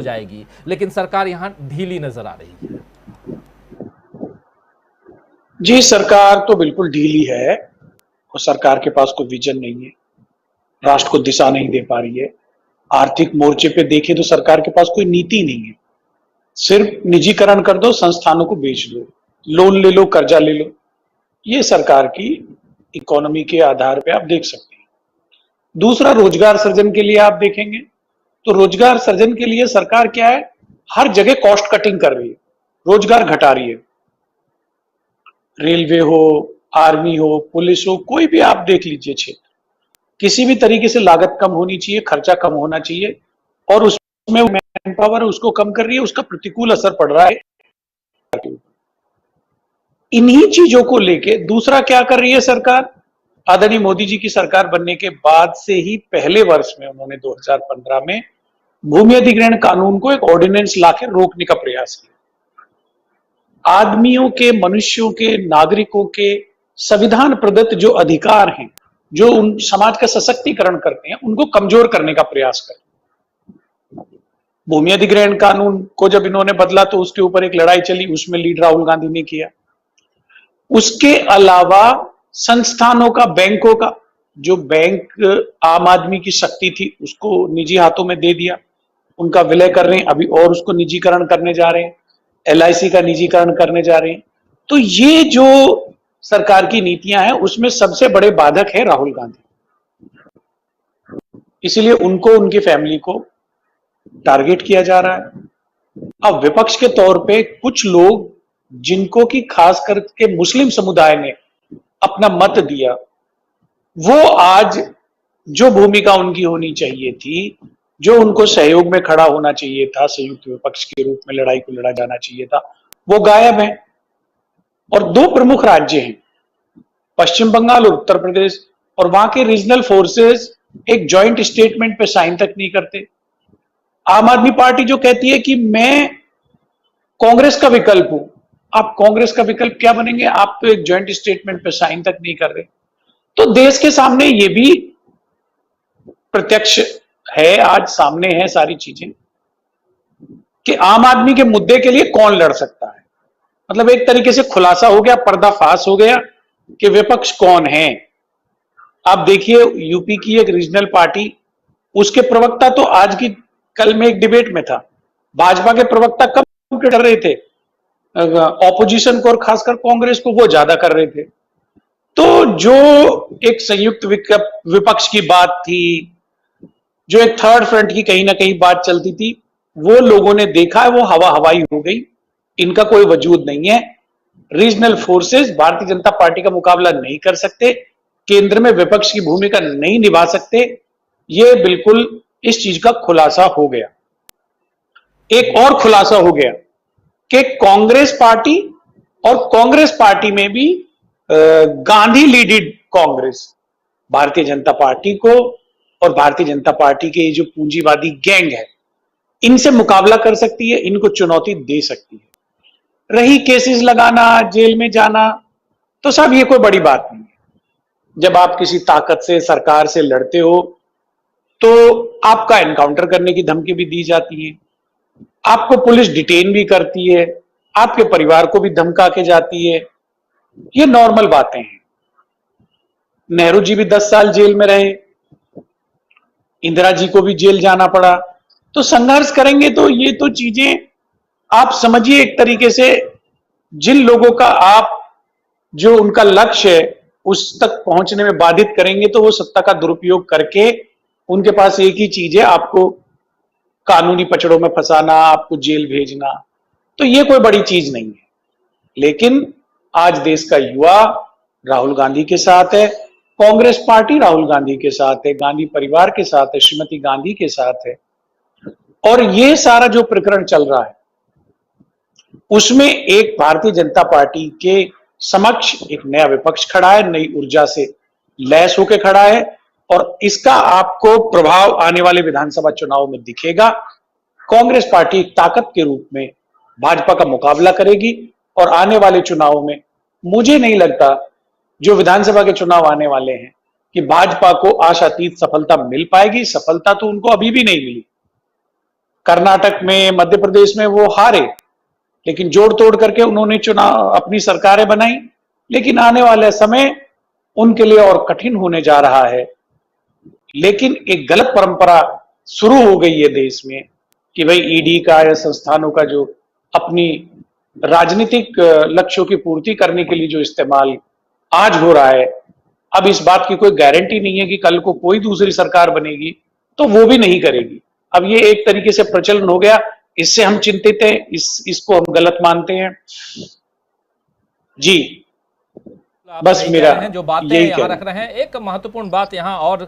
जाएगी, लेकिन सरकार यहां ढीली नजर आ रही है। जी, सरकार तो बिल्कुल ढीली है और सरकार के पास कोई विजन नहीं है, राष्ट्र को दिशा नहीं दे पा रही है। आर्थिक मोर्चे पे देखें तो सरकार के पास कोई नीति नहीं है, सिर्फ निजीकरण कर दो, संस्थानों को बेच दो, लोन ले लो, कर्जा ले लो। ये सरकार की इकोनॉमी के आधार पे आप देख सकते हैं। दूसरा, रोजगार सृजन के लिए आप देखेंगे तो रोजगार सृजन के लिए सरकार क्या है, हर जगह कॉस्ट कटिंग कर रही है, रोजगार घटा रही है। रेलवे हो, आर्मी हो, पुलिस हो, कोई भी आप देख लीजिए क्षेत्र, किसी भी तरीके से लागत कम होनी चाहिए, खर्चा कम होना चाहिए, और उसमें मैन पावर उसको कम कर रही है, उसका प्रतिकूल असर पड़ रहा है। इन्हीं चीजों को लेके दूसरा क्या कर रही है सरकार, आदरणीय मोदी जी की सरकार बनने के बाद से ही पहले वर्ष में उन्होंने 2015 में भूमि अधिग्रहण कानून को एक ऑर्डिनेंस लाके रोकने का प्रयास किया। आदमियों के, मनुष्यों के, नागरिकों के संविधान प्रदत्त जो अधिकार हैं, जो उन समाज का सशक्तिकरण करते हैं, उनको कमजोर करने का प्रयास करते हैं। भूमि अधिग्रहण कानून को जब इन्होंने बदला तो उसके ऊपर एक लड़ाई चली, उसमें लीड राहुल गांधी ने किया। उसके अलावा संस्थानों का, बैंकों का, जो बैंक आम आदमी की शक्ति थी उसको निजी हाथों में दे दिया, उनका विलय कर रहे हैं अभी, और उसको निजीकरण करने जा रहे हैं, एलआईसी का निजीकरण करने जा रहे हैं। तो ये जो सरकार की नीतियां हैं उसमें सबसे बड़े बाधक है राहुल गांधी, इसीलिए उनको, उनकी फैमिली को टारगेट किया जा रहा है। अब विपक्ष के तौर पे कुछ लोग जिनको कि खास करके मुस्लिम समुदाय ने अपना मत दिया, वो आज जो भूमिका उनकी होनी चाहिए थी, जो उनको सहयोग में खड़ा होना चाहिए था, संयुक्त विपक्ष के रूप में लड़ाई को लड़ा जाना चाहिए था, वो गायब है। और दो प्रमुख राज्य हैं, पश्चिम बंगाल और उत्तर प्रदेश, और वहां के रीजनल फोर्सेस एक जॉइंट स्टेटमेंट पे साइन तक नहीं करते। आम आदमी पार्टी जो कहती है कि मैं कांग्रेस का विकल्प हूं, आप कांग्रेस का विकल्प क्या बनेंगे, आप तो एक जॉइंट स्टेटमेंट पे साइन तक नहीं कर रहे। तो देश के सामने ये भी प्रत्यक्ष है, आज सामने है सारी चीजें, कि आम आदमी के मुद्दे के लिए कौन लड़ सकता है। मतलब एक तरीके से खुलासा हो गया, पर्दाफाश हो गया कि विपक्ष कौन है। आप देखिए यूपी की एक रीजनल पार्टी, उसके प्रवक्ता तो आज की कल में एक डिबेट में था, भाजपा के प्रवक्ता कब कर रहे थे, ऑपोजिशन को और खासकर कांग्रेस को वो ज्यादा कर रहे थे। तो जो एक संयुक्त विपक्ष की बात थी, जो एक थर्ड फ्रंट की कहीं ना कहीं बात चलती थी, वो लोगों ने देखा है वो हवा हवाई हो गई, इनका कोई वजूद नहीं है। Regional forces Bharatiya Janata party का मुकाबला नहीं कर सकते, केंद्र में विपक्ष की भूमिका नहीं निभा सकते। ये बिल्कुल इस चीज का खुलासा हो गया। एक और खुलासा हो गया कि कांग्रेस पार्टी, और कांग्रेस पार्टी में भी गांधी लीडेड कांग्रेस, भारतीय जनता पार्टी को और भारतीय जनता पार्टी के जो पूंजीवादी गैंग है, इनसे मुकाबला कर सकती है, इनको चुनौती दे सकती है। रही केसेस लगाना, जेल में जाना, तो साहब ये कोई बड़ी बात नहीं है। जब आप किसी ताकत से, सरकार से लड़ते हो तो आपका एनकाउंटर करने की धमकी भी दी जाती है, आपको पुलिस डिटेन भी करती है, आपके परिवार को भी धमका के जाती है। ये नॉर्मल बातें हैं। नेहरू जी भी 10 साल जेल में रहे, इंदिरा जी को भी जेल जाना पड़ा। तो संघर्ष करेंगे तो ये तो चीजें आप समझिए, एक तरीके से जिन लोगों का आप, जो उनका लक्ष्य है उस तक पहुंचने में बाधित करेंगे, तो वो सत्ता का दुरुपयोग करके, उनके पास एक ही चीज है, आपको कानूनी पचड़ों में फंसाना, आपको जेल भेजना। तो ये कोई बड़ी चीज नहीं है। लेकिन आज देश का युवा राहुल गांधी के साथ है, कांग्रेस पार्टी राहुल गांधी के साथ है, गांधी परिवार के साथ है, श्रीमती गांधी के साथ है। और ये सारा जो प्रकरण चल रहा है उसमें एक भारतीय जनता पार्टी के समक्ष एक नया विपक्ष खड़ा है, नई ऊर्जा से लैस होकर खड़ा है, और इसका आपको प्रभाव आने वाले विधानसभा चुनाव में दिखेगा। कांग्रेस पार्टी एक ताकत के रूप में भाजपा का मुकाबला करेगी, और आने वाले चुनाव में मुझे नहीं लगता, जो विधानसभा के चुनाव आने वाले हैं, कि भाजपा को आशातीत सफलता मिल पाएगी। सफलता तो उनको अभी भी नहीं मिली, कर्नाटक में, मध्य प्रदेश में वो हारे, लेकिन जोड़ तोड़ करके उन्होंने चुनाव अपनी सरकारें बनाई। लेकिन आने वाले समय उनके लिए और कठिन होने जा रहा है। लेकिन एक गलत परंपरा शुरू हो गई है देश में कि भाई ईडी का या संस्थानों का जो अपनी राजनीतिक लक्ष्यों की पूर्ति करने के लिए जो इस्तेमाल आज हो रहा है, अब इस बात की कोई गारंटी नहीं है कि कल को कोई दूसरी सरकार बनेगी तो वो भी नहीं करेगी। अब ये एक तरीके से प्रचलन हो गया, इससे हम चिंतित हैं, इसको हम गलत मानते हैं। जी, आप बस सही कह मेरा रहे हैं, जो बातें यही यहाँ कहना रख रहे हैं। एक महत्वपूर्ण बात यहाँ और